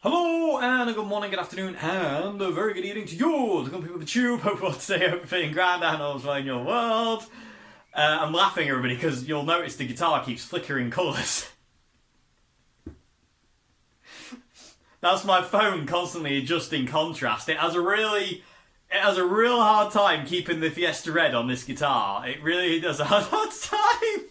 Hello and a good morning, good afternoon, and a very good evening to you, the good people of the tube. Hope you all stay everything grand and all's well in your world. I'm laughing, everybody, because you'll notice the guitar keeps flickering colours. That's my phone constantly adjusting contrast. It has a real hard time keeping the Fiesta Red on this guitar. It really does a hard time.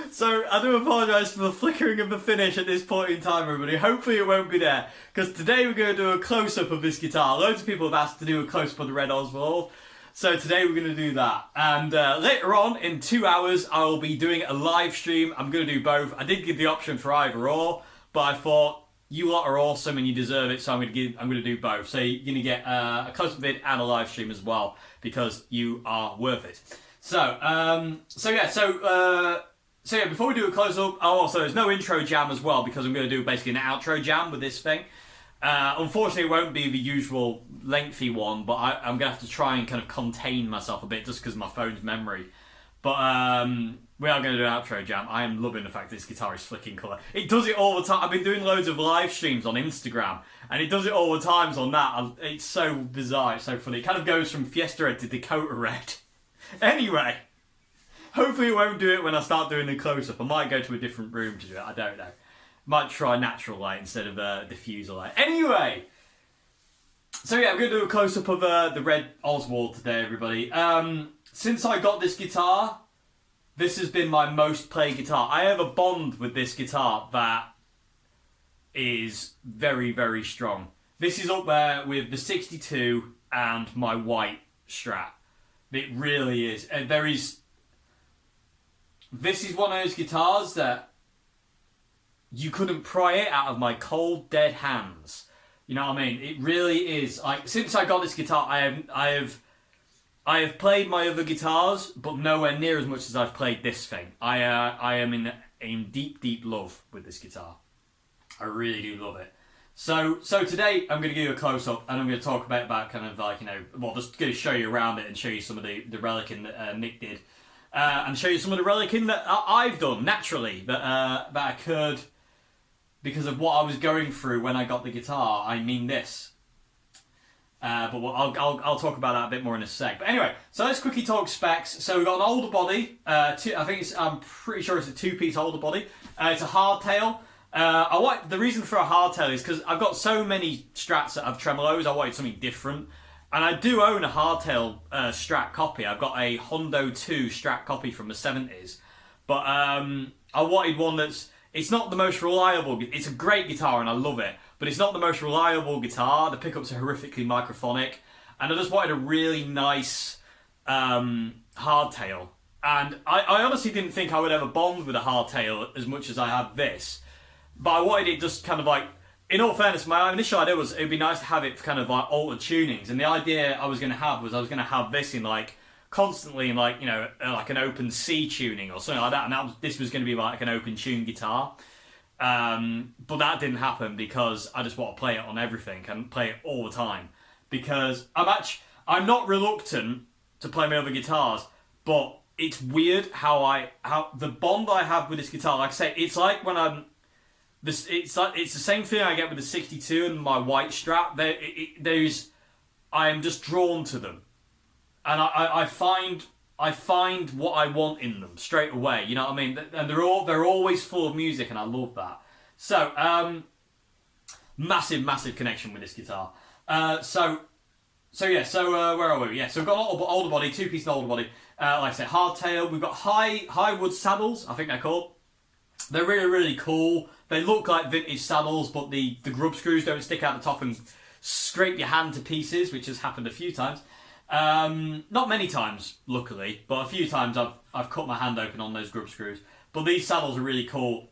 So, I do apologise for the flickering of the finish at this point in time, everybody. Hopefully it won't be there, because today we're going to do a close-up of this guitar. Loads of people have asked to do a close-up of the Red Oswald, so today we're going to do that. And later on, in 2 hours, I will be doing a live stream. I'm going to do both. I did give the option for either or, but I thought, you lot are awesome and you deserve it, so I'm going to do both. So you're going to get a close-up vid and a live stream as well, because you are worth it. So yeah, before we do a close-up, also there's no intro jam as well, because I'm going to do basically an outro jam with this thing. Unfortunately, it won't be the usual lengthy one, but I'm going to have to try and kind of contain myself a bit just because of my phone's memory. But we are going to do an outro jam. I am loving the fact that this guitar is flicking colour. It does it all the time. I've been doing loads of live streams on Instagram, and it does it all the times on that. It's so bizarre, it's so funny. It kind of goes from Fiesta Red to Dakota Red. Anyway. Hopefully it won't do it when I start doing the close-up. I might go to a different room to do it, I don't know. Might try natural light instead of diffuser light. Anyway! So yeah, I'm going to do a close-up of the Red Oswald today, everybody. Since I got this guitar, this has been my most played guitar. I have a bond with this guitar that is very, very strong. This is up there with the 62 and my white Strat. It really is. And this is one of those guitars that you couldn't pry it out of my cold, dead hands. You know what I mean? It really is. Like, since I got this guitar, I have played my other guitars, but nowhere near as much as I've played this thing. I am in deep, deep love with this guitar. I really do love it. So today I'm going to give you a close-up, and I'm going to talk about kind of like, just going to show you around it and show you some of the Relicing that Nick did. And show you some of the Relicing that I've done naturally that I could because of what I was going through when I got the guitar. I mean this, but I'll talk about that a bit more in a sec. But anyway, so let's quickly talk specs. So we've got an older body. I'm pretty sure it's a two-piece older body. It's a hardtail. The reason for a hardtail is because I've got so many Strats that have tremolos. I wanted something different. And I do own a hardtail Strat copy. I've got a Hondo 2 Strat copy from the 70s. But I wanted one it's not the most reliable. It's a great guitar and I love it. But it's not the most reliable guitar. The pickups are horrifically microphonic. And I just wanted a really nice hardtail. And I honestly didn't think I would ever bond with a hardtail as much as I have this. But I wanted it just kind of like... In all fairness, my initial idea was it would be nice to have it for kind of like altered tunings, and the idea I was going to have this in like constantly in like like an open C tuning or something like that, and this was going to be like an open tune guitar. But that didn't happen because I just want to play it on everything and play it all the time. Because I'm not reluctant to play my other guitars, but it's weird how the bond I have with this guitar. Like I say, it's like when it's the same thing I get with the 62 and my white Strat. I am just drawn to them, and I find what I want in them straight away. You know what I mean? And they're always full of music, and I love that. So massive connection with this guitar. Where are we? Yeah, so we've got an older body, two-piece older body. Like I said, hardtail. We've got high wood saddles. I think they're called. They're really, really cool. They look like vintage saddles, but the grub screws don't stick out the top and scrape your hand to pieces, which has happened a few times. Not many times, luckily, but a few times I've cut my hand open on those grub screws. But these saddles are really cool.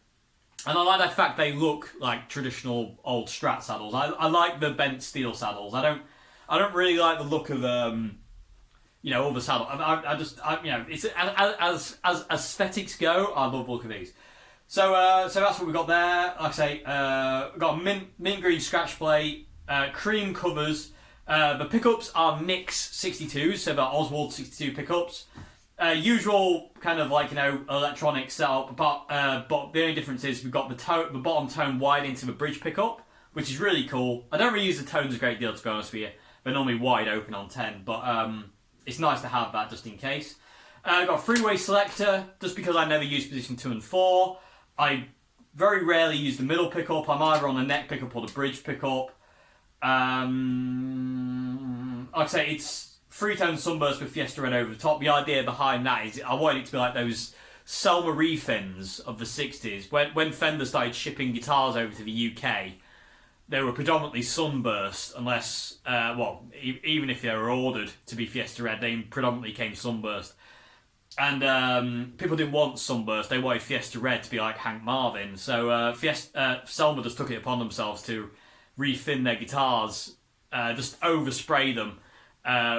And I like the fact they look like traditional old Strat saddles. I like the bent steel saddles. I don't really like the look of other saddles. It's as aesthetics go, I love the look of these. So that's what we got there. Like I say, we've got a mint green scratch plate, cream covers. The pickups are Nick's 62s, so they're Oswald 62 pickups. Usual kind of like, electronic setup, but the only difference is we've got the bottom tone wide into the bridge pickup, which is really cool. I don't really use the tones a great deal, to be honest with you. They're normally wide open on 10, but it's nice to have that just in case. I've got a three-way selector, just because I never use position 2 and 4. I very rarely use the middle pickup. I'm either on the neck pickup or the bridge pickup. Like I say, it's three-tone sunburst with Fiesta Red over the top. The idea behind that is I wanted it to be like those Selma refins of the 60s. When Fender started shipping guitars over to the UK, they were predominantly sunburst, unless, even if they were ordered to be Fiesta Red, they predominantly came sunburst. And people didn't want sunburst, they wanted Fiesta Red to be like Hank Marvin. So Selma just took it upon themselves to refin their guitars, just overspray them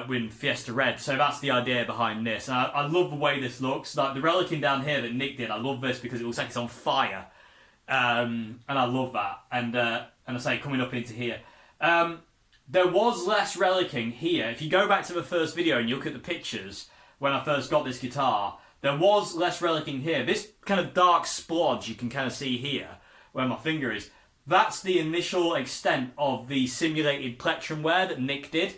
with Fiesta Red. So that's the idea behind this. And I love the way this looks. Like the Relicing down here that Nick did, I love this because it looks like it's on fire. And I love that. And I say, coming up into here. There was less Relicing here. If you go back to the first video and you look at the pictures when I first got this guitar, there was less Relicing here. This kind of dark splodge you can kind of see here, where my finger is, that's the initial extent of the simulated plectrum wear that Nick did.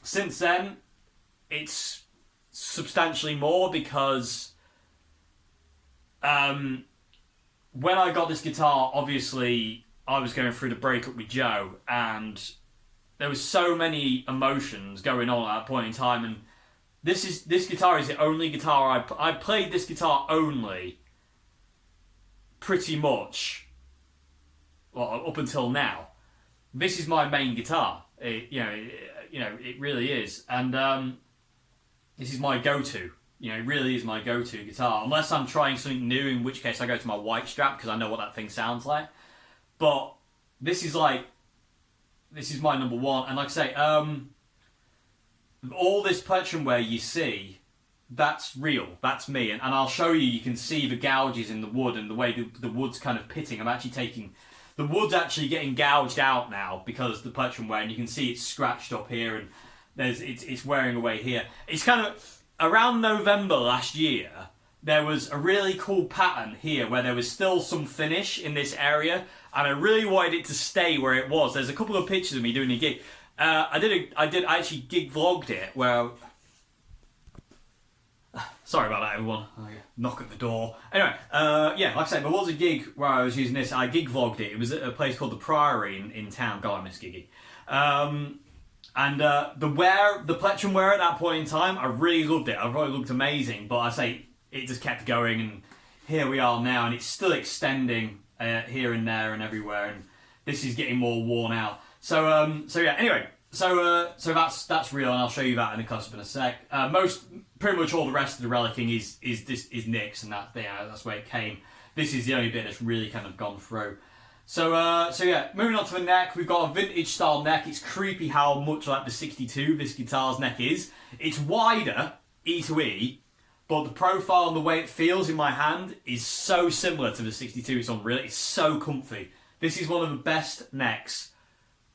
Since then, it's substantially more because when I got this guitar, obviously I was going through the breakup with Joe, and there was so many emotions going on at that point in time. And this guitar is the only guitar I played this guitar only pretty much, well, up until now. This is my main guitar. It really is, and this is my go-to. It really is my go-to guitar, unless I'm trying something new, in which case I go to my white strap because I know what that thing sounds like. But this is my number one, and like I say, all this plectrum wear you see, that's real, that's me, and I'll show you. You can see the gouges in the wood and the way the wood's kind of pitting. I'm actually taking. The wood's actually getting gouged out now because of the plectrum wear, and you can see it's scratched up here, and it's wearing away here. It's kind of around November last year. There was a really cool pattern here where there was still some finish in this area, and I really wanted it to stay where it was. There's a couple of pictures of me doing a gig. I actually gig vlogged it where. Sorry about that, everyone. Knock at the door. Anyway, like I said, there was a gig where I was using this. I gig vlogged it. It was at a place called the Priory in town. God, I miss Giggy. The plectrum wear at that point in time, I really loved it. I thought it looked amazing. But I say, it just kept going, and here we are now, and it's still extending here and there and everywhere, and this is getting more worn out. So yeah. Anyway, so that's real, and I'll show you that in a close-up in a sec. Pretty much all the rest of the Relicing is Nick's, and that's where it came. This is the only bit that's really kind of gone through. So yeah, moving on to the neck, we've got a vintage style neck. It's creepy how much like the 62 this guitar's neck is. It's wider, E to E, but the profile and the way it feels in my hand is so similar to the 62 it's on. Really, it's so comfy. This is one of the best necks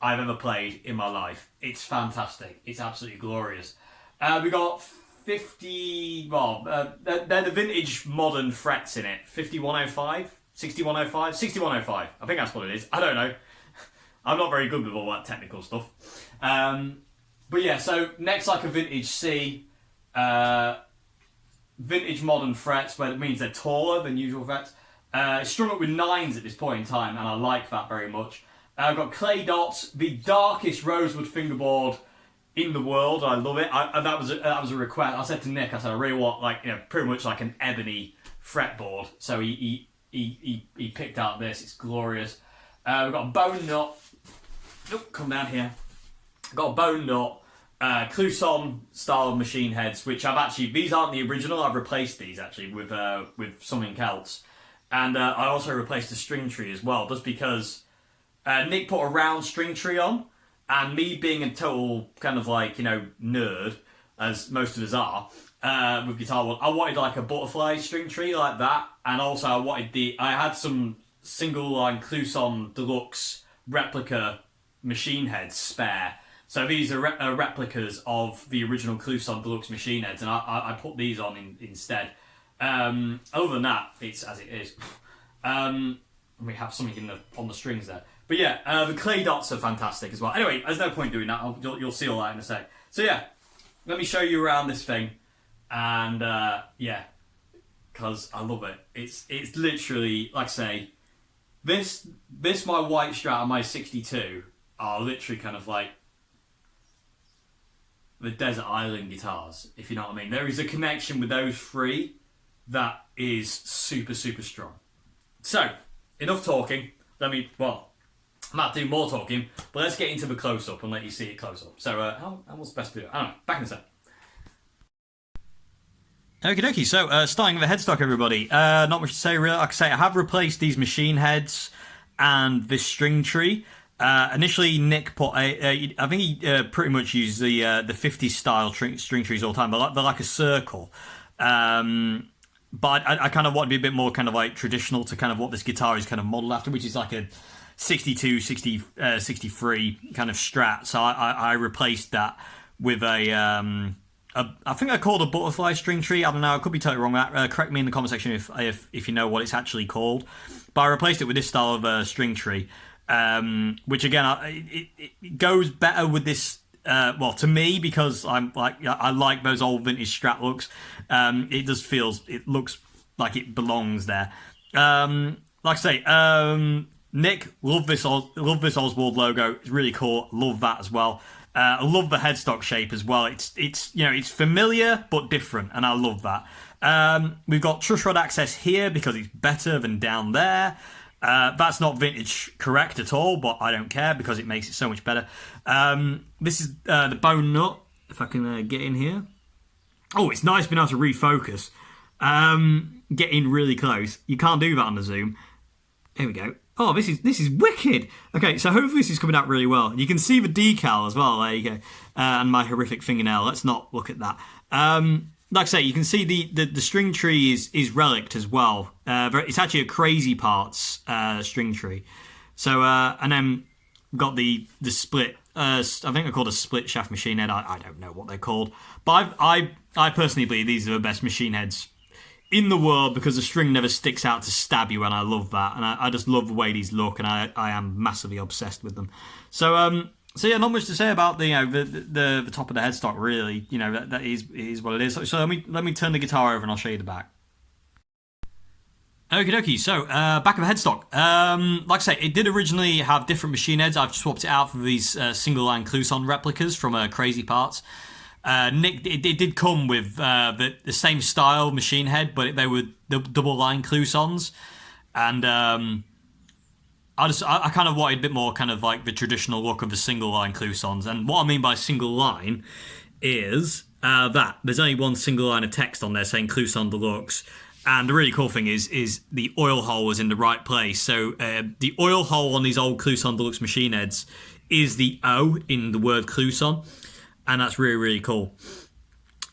I've ever played in my life. It's fantastic. It's absolutely glorious. We got 50, they're the vintage modern frets in it. 5105, 6105, 6105. I think that's what it is. I don't know. I'm not very good with all that technical stuff. But yeah, so neck's like a vintage C. Vintage modern frets, where it means they're taller than usual frets. It's strung up with 9s at this point in time, and I like that very much. I've got clay dots, the darkest rosewood fingerboard in the world. I love it. That was a request. I said to Nick, I really want pretty much like an ebony fretboard. So he picked out this. It's glorious. We've got a bone nut. Come down here. I've got a bone nut. Clouson style machine heads, which these aren't the original. I've replaced these actually with something else, and I also replaced the string tree as well, just because. Nick put a round string tree on, and me being a total kind of nerd, as most of us are, with guitar, I wanted like a butterfly string tree like that, and also I had some single line Clouson Deluxe replica machine heads spare, So these are replicas of the original Cluson Deluxe machine heads, and I put these on instead. Other than that, it's as it is. We have something on the strings there. But yeah, the clay dots are fantastic as well. Anyway, there's no point doing that. You'll see all that in a sec. So yeah, let me show you around this thing, and yeah, because I love it. It's literally, like I say, this my white Strat and my 62 are literally kind of like the desert island guitars, if you know what I mean. There is a connection with those three that is super, super strong. So, enough talking. I might do more talking, but let's get into the close-up and let you see it close up. So, how what's best to do it? I don't know. Back in a sec. Okie dokie, so starting with the headstock, everybody. Not much to say, really. Like I say, I have replaced these machine heads and this string tree. Initially, Nick put I think he pretty much used the 50s style string trees all the time. They're like a circle. But I kind of want to be a bit more kind of like traditional to kind of what this guitar is kind of modeled after, which is like a 62, 60, 63 kind of Strat. So I replaced that with I think I called a butterfly string tree. I don't know. I could be totally wrong with that. Correct me in the comment section if you know what it's actually called. But I replaced it with this style of string tree, which again it goes better with this. Well, to me, because I like those old vintage Strat looks. It looks like it belongs there. Like I say, Nick, love this Oswald logo. It's really cool. Love that as well. I love the headstock shape as well. It's familiar but different, and I love that. We've got truss rod access here because it's better than down there. That's not vintage correct at all, but I don't care because it makes it so much better. This is the bone nut, if I can get in here. Oh, it's nice being able to refocus. Get in really close. You can't do that on the zoom. Here we go. Oh, this is wicked. Okay, so hopefully this is coming out really well. You can see the decal as well. There you go. And my horrific fingernail. Let's not look at that. Like I say, you can see the string tree is Relic as well. It's actually a Crazy Parts string tree. So and then we've got the split. I think they're called a split shaft machine head. I don't know what they're called, but I personally believe these are the best machine heads in the world because the string never sticks out to stab you, and I love that. And I just love the way these look, and I am massively obsessed with them. So yeah, not much to say about the top of the headstock, really. That is what it is. So let me turn the guitar over and I'll show you the back. Okie dokie, so back of the headstock. Like I say, it did originally have different machine heads. I've swapped it out for these single line Cluson replicas from Crazy Parts. Nick, it did come with the same style machine head, but they were the double line Clusons, and I kind of wanted a bit more kind of like the traditional look of the single line Clusons. And what I mean by single line is that there's only one single line of text on there saying Cluson Deluxe. And the really cool thing is the oil hole was in the right place. So the oil hole on these old Cluson Deluxe machine heads is the O in the word Cluson. And that's really, really cool.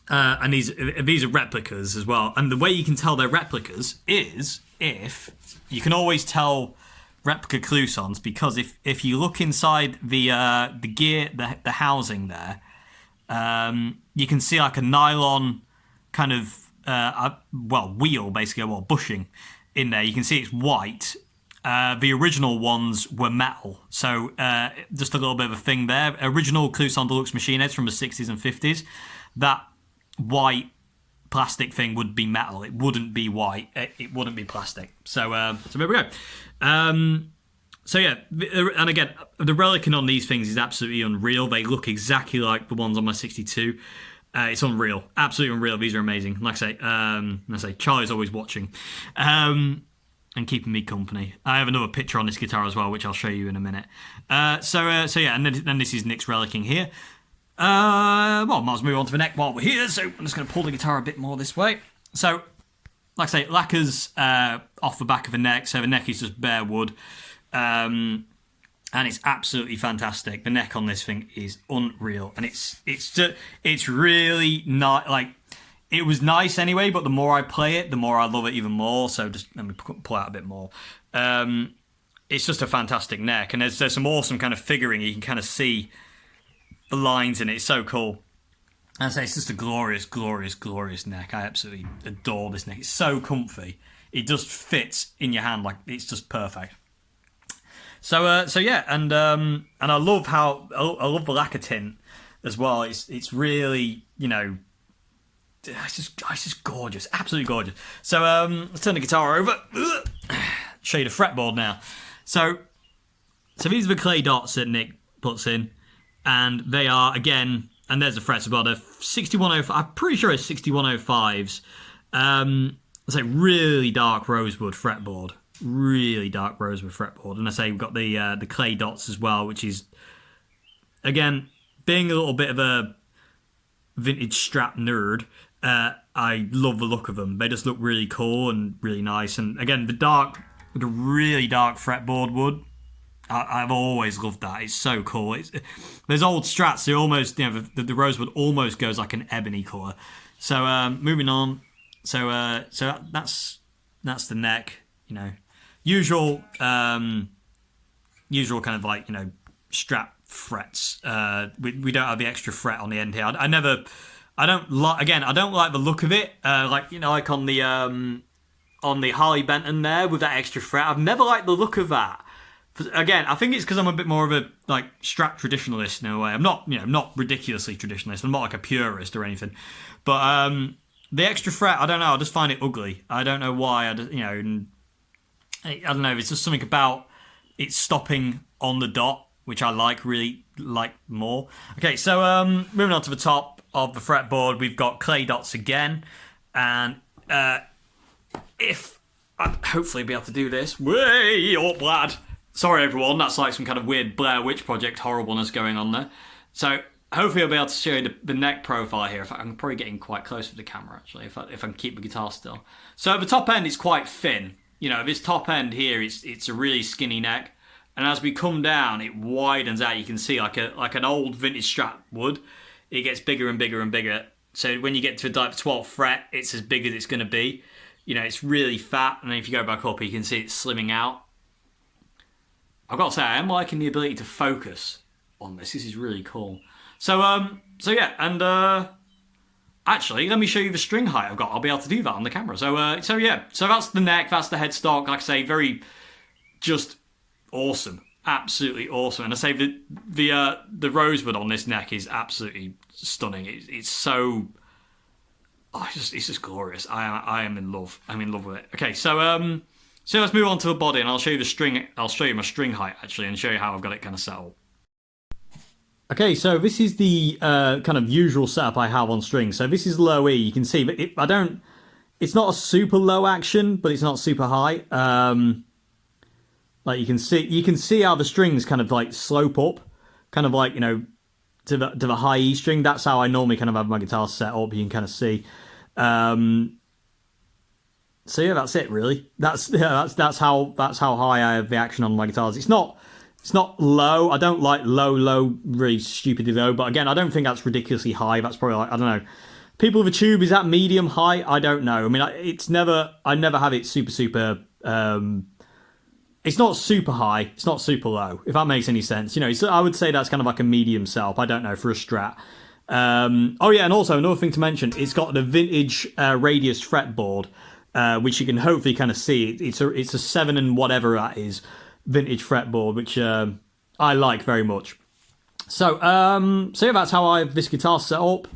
And these are replicas as well. And the way you can tell they're replicas is if you can always tell replica Clusons, because if you look inside the gear, the housing there, you can see like a nylon kind of wheel, basically, bushing in there. You can see it's white. The original ones were metal, so just a little bit of a thing there. Original Cluson Deluxe machine heads from the 60s and 50s, that white plastic thing would be metal. It wouldn't be white. It wouldn't be plastic. So there we go. So yeah, and again, the relicing on these things is absolutely unreal. They look exactly like the ones on my 62. It's unreal, absolutely unreal. These are amazing. Like I say, Charlie's always watching. And keeping me company. I have another picture on this guitar as well, which I'll show you in a minute. So yeah, and then this is Nick's relicing here. Might as well move on to the neck while we're here. So I'm just going to pull the guitar a bit more this way. So, like I say, lacquers off the back of the neck. So the neck is just bare wood, and it's absolutely fantastic. The neck on this thing is unreal, and it's really not like. It was nice anyway, but the more I play it, the more I love it even more. So just let me pull out a bit more. It's just a fantastic neck, and there's some awesome kind of figuring. You can kind of see the lines in it. It's so cool. And I say it's just a glorious, glorious, glorious neck. I absolutely adore this neck. It's so comfy. It just fits in your hand like it's just perfect. So yeah, and I love how I love the lacquer tint as well. It's really, you know, it's just gorgeous, absolutely gorgeous. So let's turn the guitar over. Show you the fretboard now. So these are the clay dots that Nick puts in, and they are again, and there's the frets as well. They're 6105. I'm pretty sure it's 6105s. It's like really dark rosewood fretboard. Really dark rosewood fretboard, and I say we've got the clay dots as well, which is again being a little bit of a vintage Strat nerd. I love the look of them. They just look really cool and really nice. And again, the really dark fretboard wood. I've always loved that. It's so cool. There's old Strats. They almost, you know, the rosewood almost goes like an ebony colour. So moving on. So that's the neck. You know. Usual kind of like, you know, Strat frets. We don't have the extra fret on the end here. I don't like the look of it. Like, you know, like on the Harley Benton there with that extra fret. I've never liked the look of that. Again, I think it's because I'm a bit more of a like Strat traditionalist in a way. I'm not, you know, not ridiculously traditionalist. I'm not like a purist or anything. But the extra fret, I don't know. I just find it ugly. I don't know why. I don't know, it's just something about it stopping on the dot, which I really like more. Okay, so moving on to the top of the fretboard, we've got clay dots again. And if I'll hopefully be able to do this. Way up, lad! Sorry, everyone, that's like some kind of weird Blair Witch Project horribleness going on there. So hopefully I'll be able to show you the neck profile here. In fact, I'm probably getting quite close with the camera, actually, if I can keep the guitar still. So at the top end, it's quite thin. You know, this top end here, it's a really skinny neck, and as we come down, it widens out. You can see like an old vintage Strat wood. It gets bigger and bigger and bigger. So when you get to the 12th fret, it's as big as it's going to be. You know, it's really fat, and then if you go back up, you can see it's slimming out. I've got to say, I am liking the ability to focus on this. This is really cool. So yeah, and actually, let me show you the string height I've got. I'll be able to do that on the camera. So yeah. So that's the neck. That's the headstock. Like I say, very just awesome. Absolutely awesome. And I say the rosewood on this neck is absolutely stunning. It's so... Oh, it's just glorious. I am in love. I'm in love with it. Okay, so let's move on to the body, and I'll show you the string. I'll show you my string height, actually, and show you how I've got it kind of set up. Okay, so this is the kind of usual setup I have on strings. So this is low E. You can see, but it's not a super low action, but it's not super high. Like you can see how the strings kind of like slope up, kind of like, you know, to the high E string. That's how I normally kind of have my guitar set up. You can kind of see. So yeah, that's it really. That's how high I have the action on my guitars. It's not low. I don't like low, really stupidly low. But again, I don't think that's ridiculously high. That's probably like, I don't know. People with a tube, is that medium high? I don't know. I mean, I never have it super. It's not super high. It's not super low. If that makes any sense, you know. So I would say that's kind of like a medium setup. I don't know, for a Strat. Oh yeah, and also another thing to mention, it's got the vintage radius fretboard, which you can hopefully kind of see. It's a 7 and whatever that is. Vintage fretboard, which I like very much. So yeah, that's how I have this guitar set up.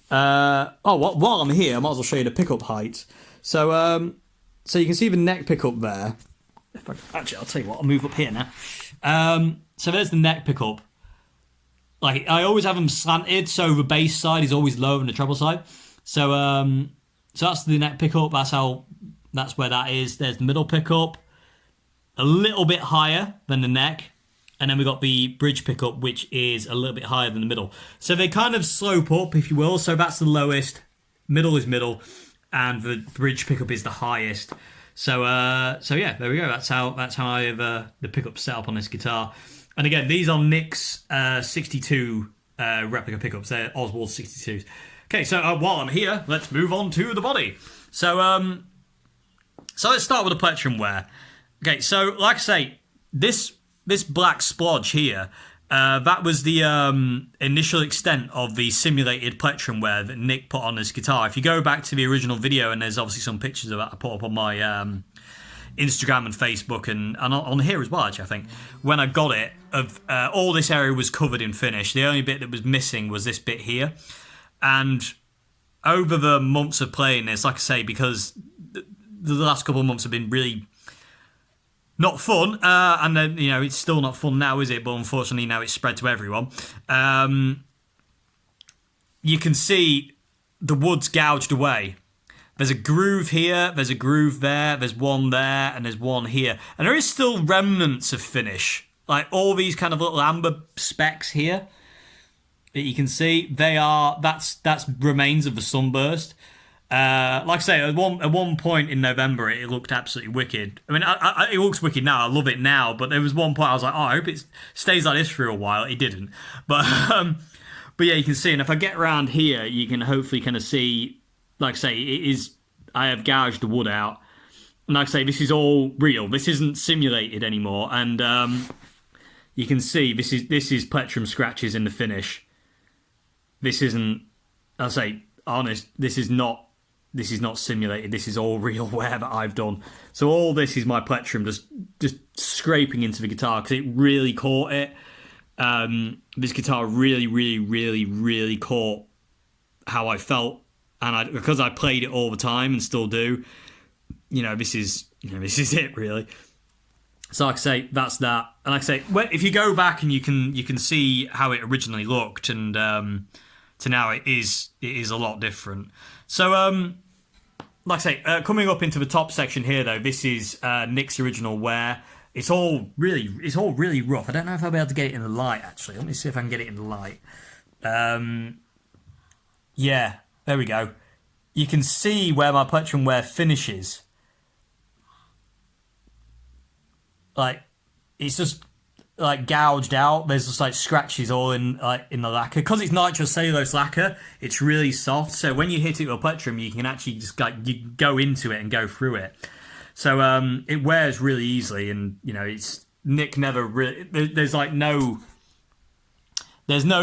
While I'm here, I might as well show you the pickup height. So you can see the neck pickup there. Actually, I'll tell you what, I'll move up here now. So there's the neck pickup. Like, I always have them slanted, so the bass side is always lower than the treble side. So that's the neck pickup. That's where that is. There's the middle pickup. A little bit higher than the neck, and then we got the bridge pickup, which is a little bit higher than the middle. So they kind of slope up, if you will. So that's the lowest, middle is middle, and the bridge pickup is the highest. So yeah, there we go. That's how I have the pickup set up on this guitar. And again, these are Nick's 62 replica pickups. They're Oswald 62s. Okay, so while I'm here, let's move on to the body. So let's start with the plectrum wear. Okay, so like I say, this black splodge here, That was the initial extent of the simulated plectrum wear that Nick put on his guitar. If you go back to the original video, and there's obviously some pictures of that I put up on my Instagram and Facebook, and on here as well, actually, I think. When I got it, all this area was covered in finish. The only bit that was missing was this bit here. And over the months of playing this, like I say, because the last couple of months have been really not fun, and then, you know, it's still not fun now, is it? But unfortunately now it's spread to everyone. You can see the wood's gouged away. There's a groove here, there's a groove there, there's one there, and there's one here. And there is still remnants of finish. Like all these kind of little amber specks here that you can see, that's remains of the sunburst. Like I say, at one point in November, it looked absolutely wicked. I mean, it looks wicked now. I love it now. But there was one point I was like, oh, I hope it stays like this for a while. It didn't. But yeah, you can see. And if I get around here, you can hopefully kind of see, like I say, I have gouged the wood out. And like I say, this is all real. This isn't simulated anymore. And you can see this is plectrum scratches in the finish. This isn't, I'll say, honest, this is not simulated. This is all real wear that I've done. So all this is my plectrum just scraping into the guitar because it really caught it. This guitar really, really, really, really caught how I felt, and because I played it all the time and still do. This is it really. So like I say, that's that. And like I say, if you go back and you can see how it originally looked, and to now it is a lot different. So like I say, coming up into the top section here though, this is Nick's original wear. It's all really rough. I don't know if I'll be able to get it in the light actually. Let me see if I can get it in the light. Yeah, there we go. You can see where my plectrum wear finishes. Like, it's just like gouged out. There's just like scratches all in the lacquer. Because it's nitrocellulose lacquer, it's really soft. So when you hit it with a plectrum, you can actually just you go into it and go through it. So it wears really easily, and it's Nick never really. There's no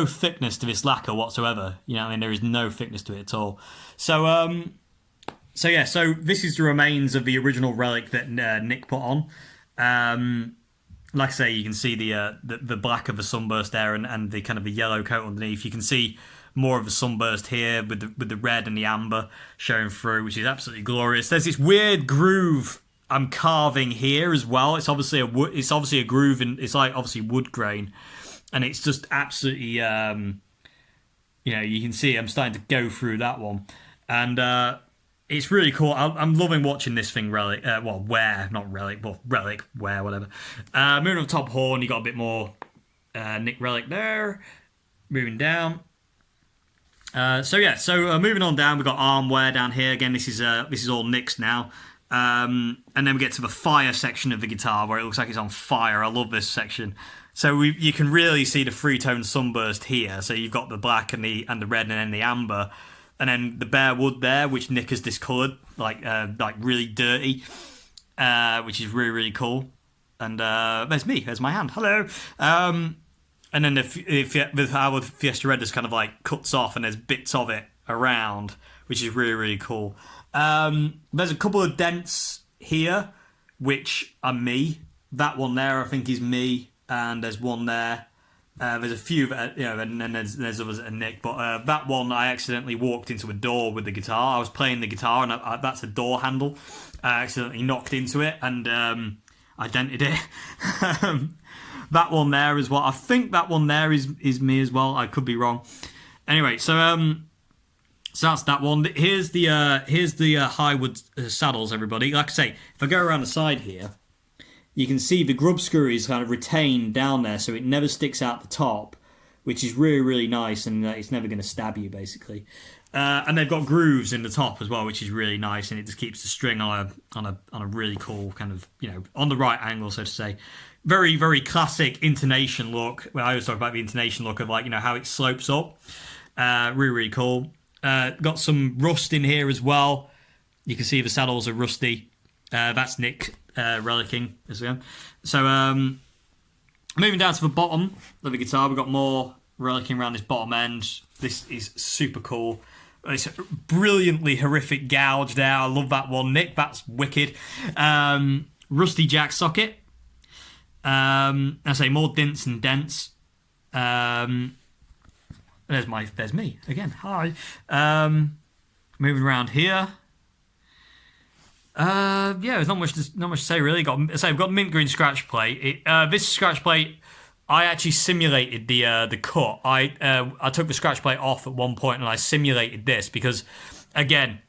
thickness to this lacquer whatsoever. There is no thickness to it at all. So so this is the remains of the original Relic that Nick put on. Like I say, you can see the black of the sunburst there, and the kind of the yellow coat underneath. You can see more of the sunburst here with the red and the amber showing through, which is absolutely glorious. There's this weird groove I'm carving here as well. It's obviously a groove, and it's like obviously wood grain, and it's just absolutely you can see I'm starting to go through that one, and it's really cool. I'm loving watching this thing, Relic. Wear, not Relic, but Relic, wear, whatever. Moving on the top horn, you got a bit more Nick Relic there. Moving down. Moving on down, we've got arm wear down here. Again, this is all Nick's now. And then we get to the fire section of the guitar, where it looks like it's on fire. I love this section. So you can really see the three-tone sunburst here. So you've got the black and the red, and then the amber. And then the bare wood there, which Nick has discoloured, like really dirty, which is really, really cool. And there's me, there's my hand, hello. And then our Fiesta Red just kind of like cuts off, and there's bits of it around, which is really, really cool. There's a couple of dents here, which are me. That one there, I think, is me, and there's one there. There's a few that, and then there's others that are Nick. But that one, I accidentally walked into a door with the guitar. I was playing the guitar, and that's a door handle. I accidentally knocked into it, and I dented it. That one there is what I think. That one there is me as well. I could be wrong. Anyway, so that's that one. Here's the Highwood saddles, everybody. Like I say, if I go around the side here, you can see the grub screw is kind of retained down there, so it never sticks out the top, which is really, really nice, and it's never going to stab you, basically. And they've got grooves in the top as well, which is really nice, and it just keeps the string on a really cool kind of, on the right angle, so to say. Very, very classic intonation look. Well, I always talk about the intonation look of how it slopes up. Really, really cool. Got some rust in here as well. You can see the saddles are rusty. That's Nick relicking as well. So Moving down to the bottom of the guitar, we've got more relicing around this bottom end. This is super cool. It's a brilliantly horrific gouge there. I love that one, Nick. That's wicked. Rusty jack socket. I say more dints and dents. There's me again. Hi. Moving around here. There's not much to say really. We've got mint green scratch plate. This scratch plate, I actually simulated the cut. I took the scratch plate off at one point and I simulated this because, again,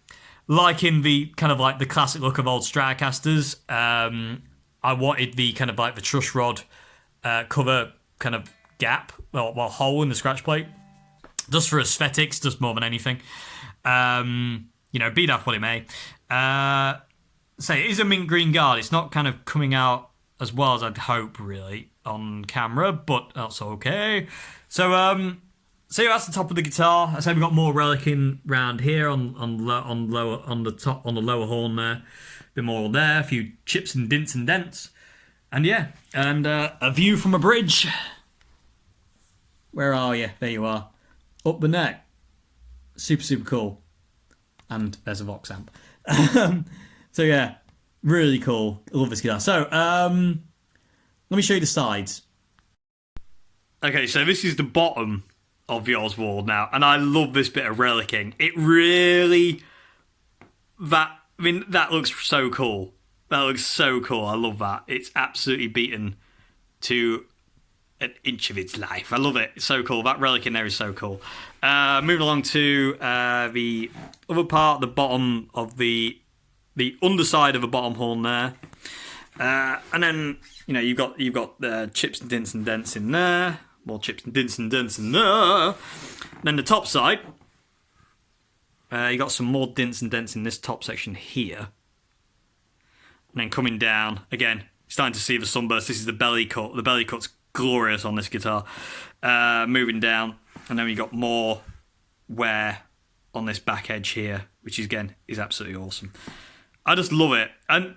like in the kind of like the classic look of old Stratocasters, I wanted the kind of like the truss rod cover kind of gap, hole in the scratch plate, just for aesthetics, just more than anything. Be that what it may. It is a mint green guard. It's not kind of coming out as well as I'd hope, really, on camera, but that's okay. So that's the top of the guitar. I say we've got more relicing round here on the lower horn there. A bit more there, a few chips and dints and dents. And a view from a bridge. Where are you? There you are. Up the neck. Super, super cool. And there's a Vox amp. So yeah, really cool. I love this guitar. So let me show you the sides. Okay, so this is the bottom of the Oswald now, and I love this bit of relicing. It really, that looks so cool. That looks so cool. I love that. It's absolutely beaten to an inch of its life. I love it. It's so cool. That relic in there is so cool. Moving along to the other part, the bottom of the underside of the bottom horn there, and then you've got the chips and dents in there, more chips and dents in there. And then the top side, you got some more dints and dents in this top section here, and then coming down again, starting to see the sunburst. This is the belly cut. The belly cut's glorious on this guitar. Moving down, and then we got more wear on this back edge here, which is absolutely awesome. I just love it, and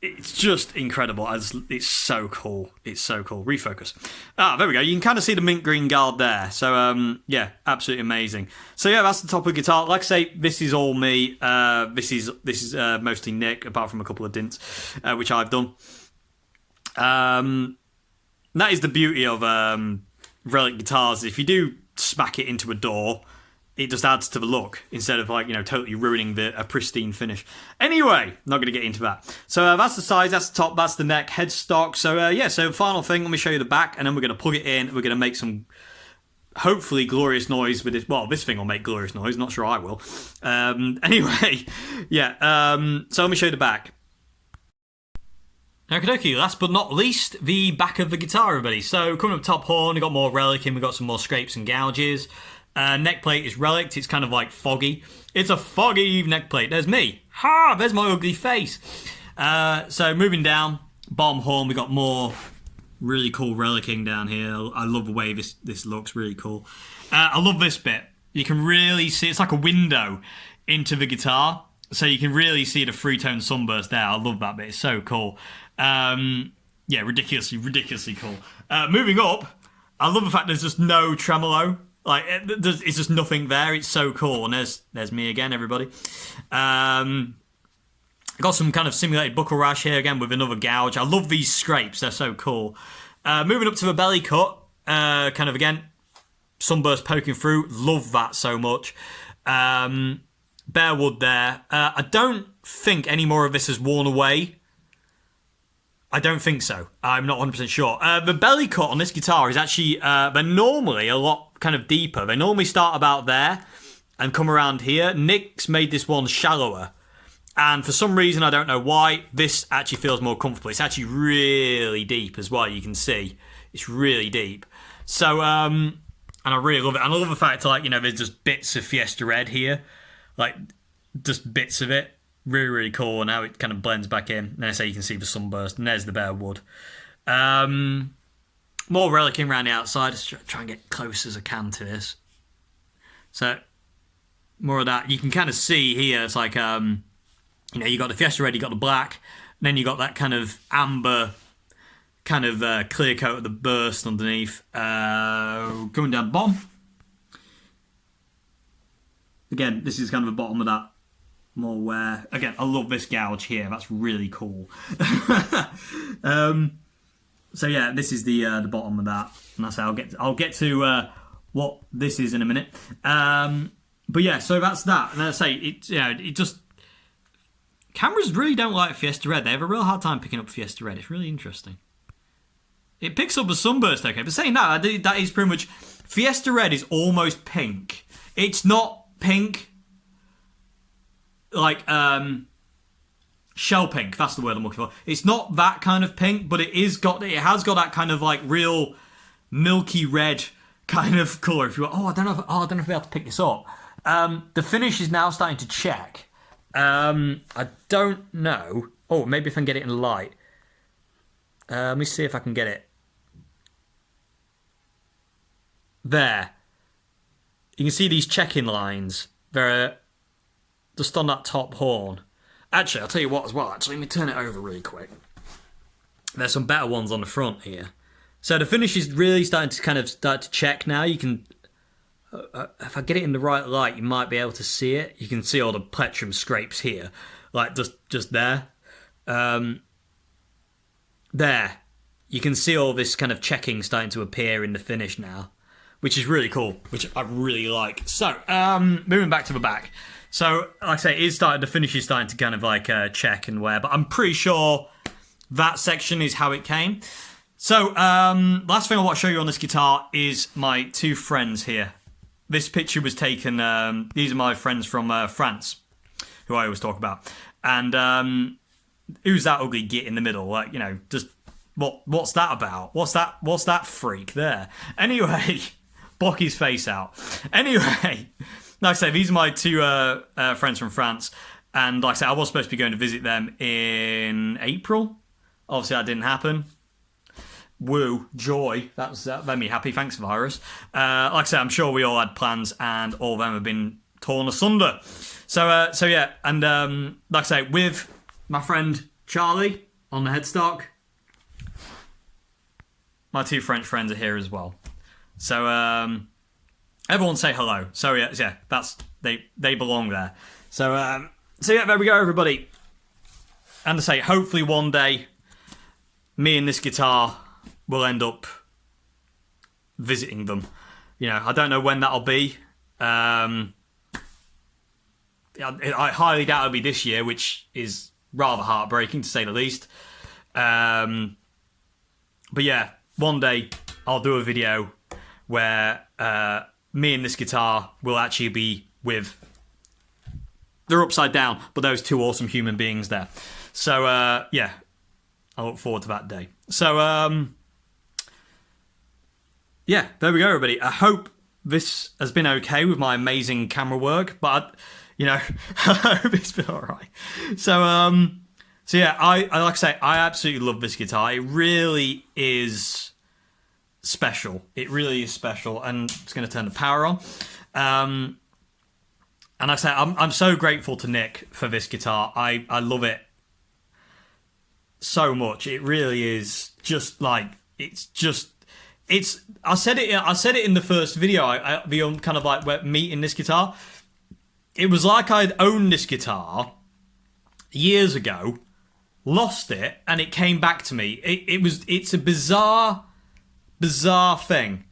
it's just incredible. It's so cool. It's so cool. Refocus. There we go. You can kind of see the mint green guard there. So absolutely amazing. So yeah, that's the top of the guitar. Like I say, this is all me. This is mostly Nick, apart from a couple of dints, which I've done. That is the beauty of Relic guitars. If you do smack it into a door, it just adds to the look instead of totally ruining a pristine finish. Anyway, not going to get into that. So that's the size, that's the top, that's the neck, headstock. So final thing, let me show you the back, and then we're going to plug it in. We're going to make some hopefully glorious noise with this. Well, this thing will make glorious noise. Not sure I will. Anyway, so let me show you the back. Okie, last but not least, the back of the guitar, everybody. So coming up top horn, we've got more relic in, we've got some more scrapes and gouges. Neck plate is relic. It's kind of like foggy. It's a foggy neck plate. There's me. Ha! There's my ugly face. So moving down, bottom horn, we got more really cool relicing down here. I love the way this looks. Really cool. I love this bit. You can really see it's like a window into the guitar, so you can really see the three-tone sunburst there. I love that bit. It's so cool. Ridiculously cool. Moving up, I love the fact there's just no tremolo. Like it's just nothing there. It's so cool. And there's me again, everybody. Got some kind of simulated buckle rash here again with another gouge. I love these scrapes. They're so cool. Moving up to the belly cut, kind of again sunburst poking through. Love that so much. Bare wood there. I don't think any more of this has worn away. I don't think so. I'm not 100% sure. The belly cut on this guitar is actually, they're normally a lot kind of deeper. They normally start about there and come around here. Nick's made this one shallower. And for some reason, I don't know why, this actually feels more comfortable. It's actually really deep as well, you can see. It's really deep. So, and I really love it. And I love the fact, there's just bits of Fiesta Red here. Like, just bits of it. Really, really cool, and how it kind of blends back in. And you can see the sunburst, and there's the bare wood. More relicing around the outside. Just try and get close as I can to this. So, more of that. You can kind of see here, it's like, you got the Fiesta Red, you got the black, and then you got that kind of amber kind of clear coat of the burst underneath. Coming down the bottom. Again, this is kind of the bottom of that more wear. Again, I love this gouge here. That's really cool. So yeah, this is the bottom of that, and that's how I'll get to what this is in a minute. But yeah, so that's that. And as I say, it just cameras really don't like Fiesta Red. They have a real hard time picking up Fiesta Red. It's really interesting. It picks up the sunburst okay, but saying that is pretty much Fiesta Red is almost pink. It's not pink like shell pink. That's the word I'm looking for. It's not that kind of pink, but it has got that kind of like real milky red kind of colour. If you I don't know if I'll be able to pick this up. The finish is now starting to check. I don't know. Oh, maybe if I can get it in light. Let me see if I can get it. There. You can see these check-in lines. They're just on that top horn. Actually, I'll tell you what as well. Actually, let me turn it over really quick. There's some better ones on the front here. So the finish is really starting to start to check now. You can... if I get it in the right light, you might be able to see it. You can see all the plectrum scrapes here. Like, just there. There. You can see all this kind of checking starting to appear in the finish now, which is really cool, which I really like. So, moving back to the back. So, like I say, the finish is starting to kind of like check and wear, but I'm pretty sure that section is how it came. So, last thing I want to show you on this guitar is my two friends here. This picture was taken, these are my friends from France, who I always talk about. And who's that ugly git in the middle? Like, just, what's that about? What's that freak there? Anyway, block his face out. Anyway, like I say, these are my two friends from France. And like I say, I was supposed to be going to visit them in April. Obviously, that didn't happen. Woo, joy. That made me happy. Thanks, virus. Like I say, I'm sure we all had plans, and all of them have been torn asunder. So yeah, and like I say, with my friend Charlie on the headstock, my two French friends are here as well. So everyone say hello. So yeah, that's they belong there. So yeah, there we go, everybody. And to say, hopefully one day, me and this guitar will end up visiting them. I don't know when that'll be. I highly doubt it'll be this year, which is rather heartbreaking to say the least. But yeah, one day I'll do a video where me and this guitar will actually be with... They're upside down, but those two awesome human beings there. So yeah, I look forward to that day. So yeah, there we go, everybody. I hope this has been okay with my amazing camera work, but I hope it's been all right. So yeah, I like I say, I absolutely love this guitar. It really is special. It really is special, and it's going to turn the power on. And like I say, I'm so grateful to Nick for this guitar. I love it so much. It really is just like I said it in the first video. The kind of like meeting this guitar. It was like I'd owned this guitar years ago, lost it, and it came back to me. It's a bizarre thing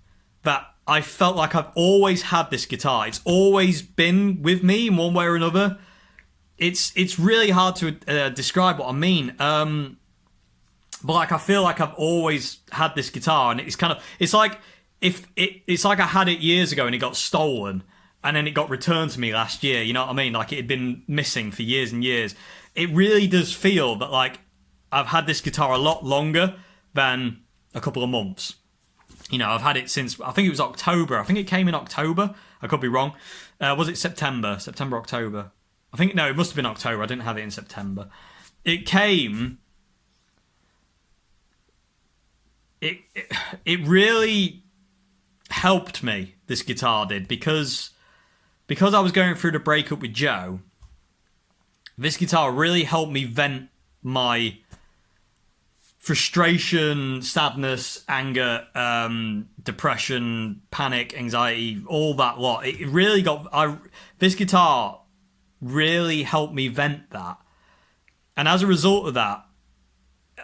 that I felt like I've always had this guitar. It's always been with me in one way or another. It's really hard to describe what I mean. But like I feel like I've always had this guitar, and it's like I had it years ago and it got stolen, and then it got returned to me last year. You know what I mean? Like it had been missing for years and years. It really does feel that like I've had this guitar a lot longer than a couple of months. I've had it since, I think it was October. I think it came in October. I could be wrong. Was it September? September, October? No, it must have been October. I didn't have it in September. It came... It really helped me, this guitar did, because I was going through the breakup with Joe. This guitar really helped me vent my frustration, sadness, anger, depression, panic, anxiety, all that lot. It really this guitar really helped me vent that. And as a result of that,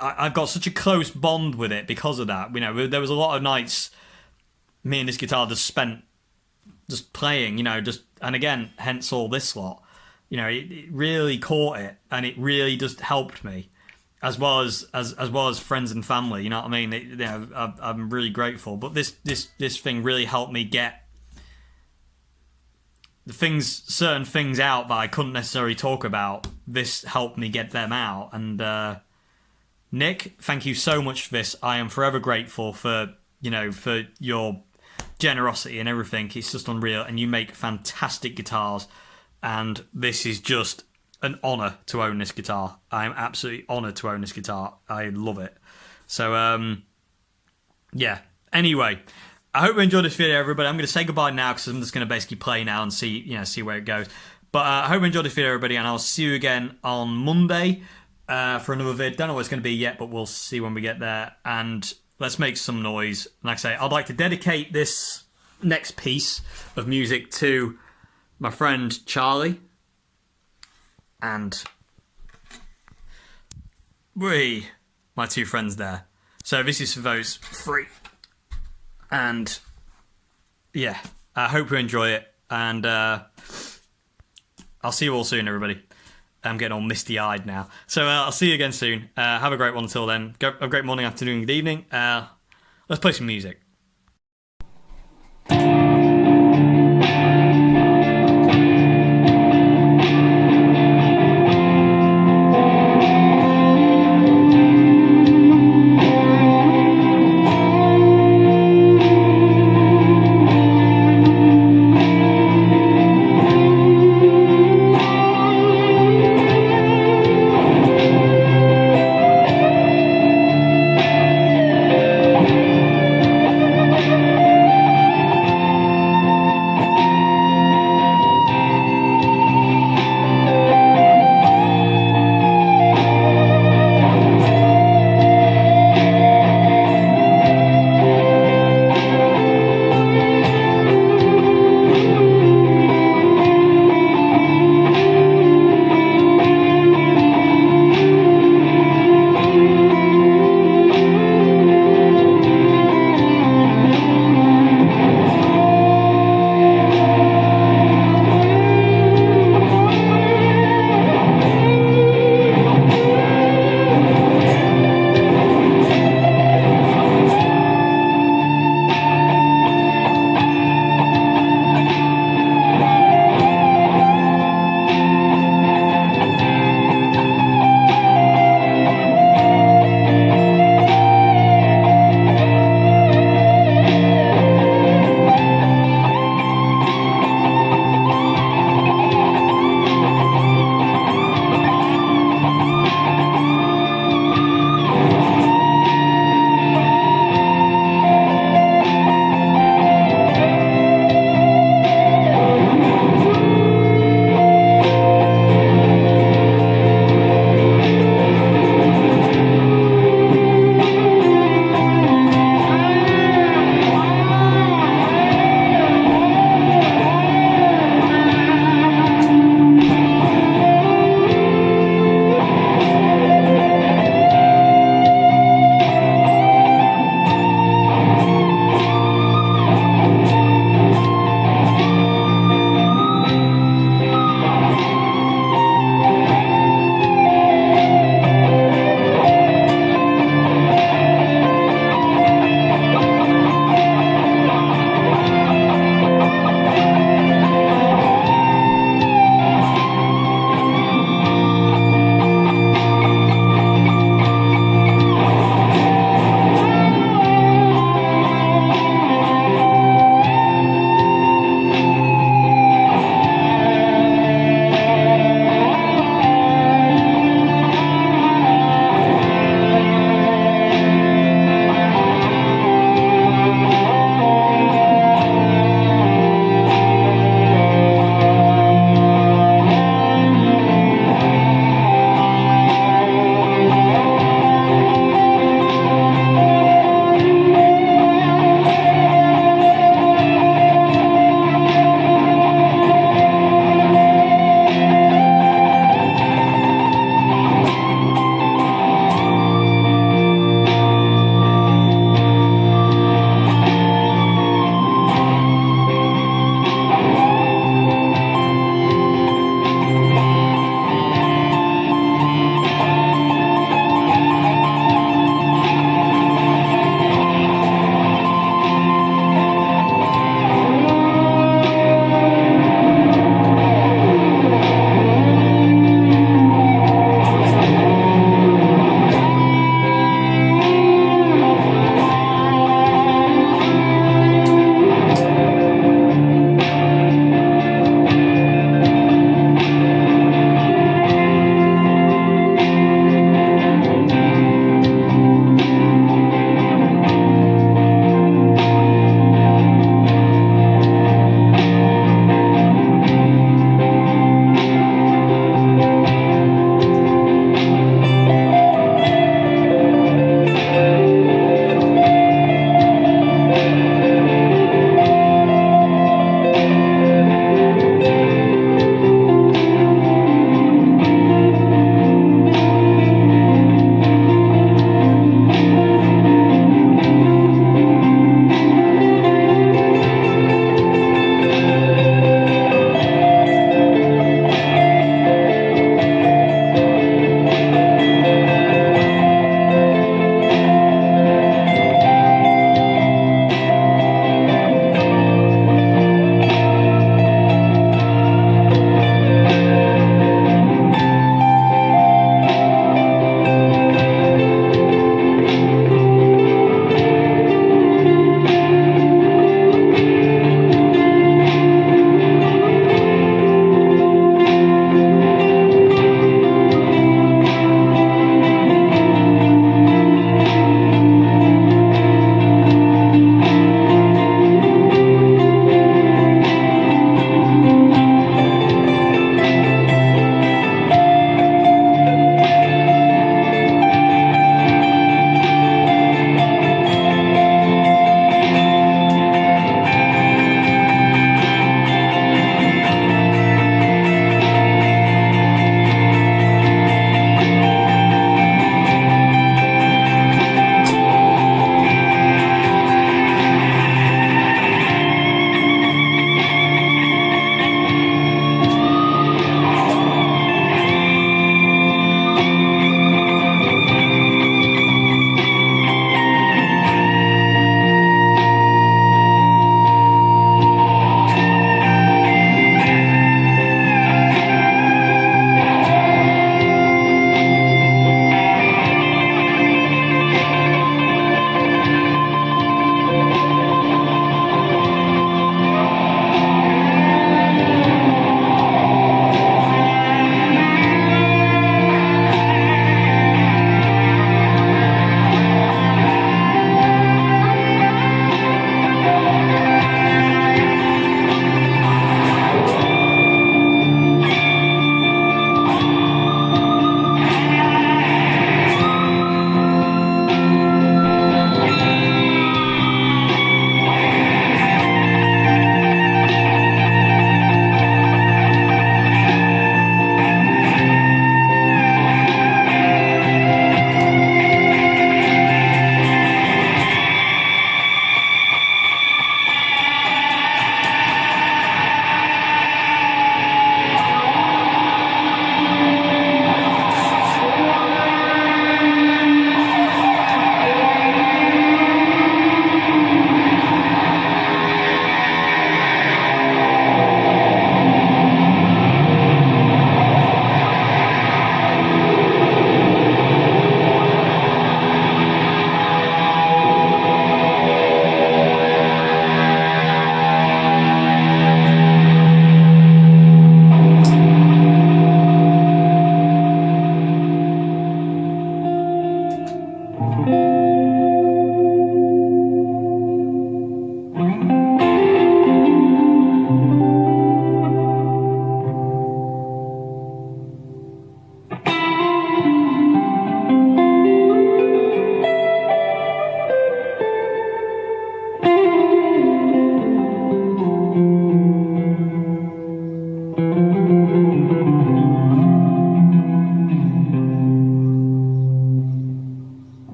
I've got such a close bond with it because of that. You know, there was a lot of nights me and this guitar just spent just playing, you know, and again, hence all this lot. You know, it really caught it, and it really just helped me, as well as friends and family. You know what I mean? You know, I'm really grateful. But this thing really helped me get certain things out that I couldn't necessarily talk about. This helped me get them out. And Nick, thank you so much for this. I am forever grateful for your generosity and everything. It's just unreal, and you make fantastic guitars. And this is just an honour to own this guitar. I am absolutely honoured to own this guitar. I love it. So, yeah. Anyway, I hope you enjoyed this video, everybody. I'm going to say goodbye now because I'm just going to basically play now and see where it goes. But I hope you enjoyed this video, everybody, and I'll see you again on Monday for another vid. Don't know what it's going to be yet, but we'll see when we get there. And let's make some noise. Like I say, I'd like to dedicate this next piece of music to my friend Charlie, and my two friends there. So this is for those three. And yeah, I hope you enjoy it, and I'll see you all soon, everybody. I'm getting all misty-eyed now. So I'll see you again soon. Have a great one until then. Have a great morning, afternoon, good evening. Let's play some music.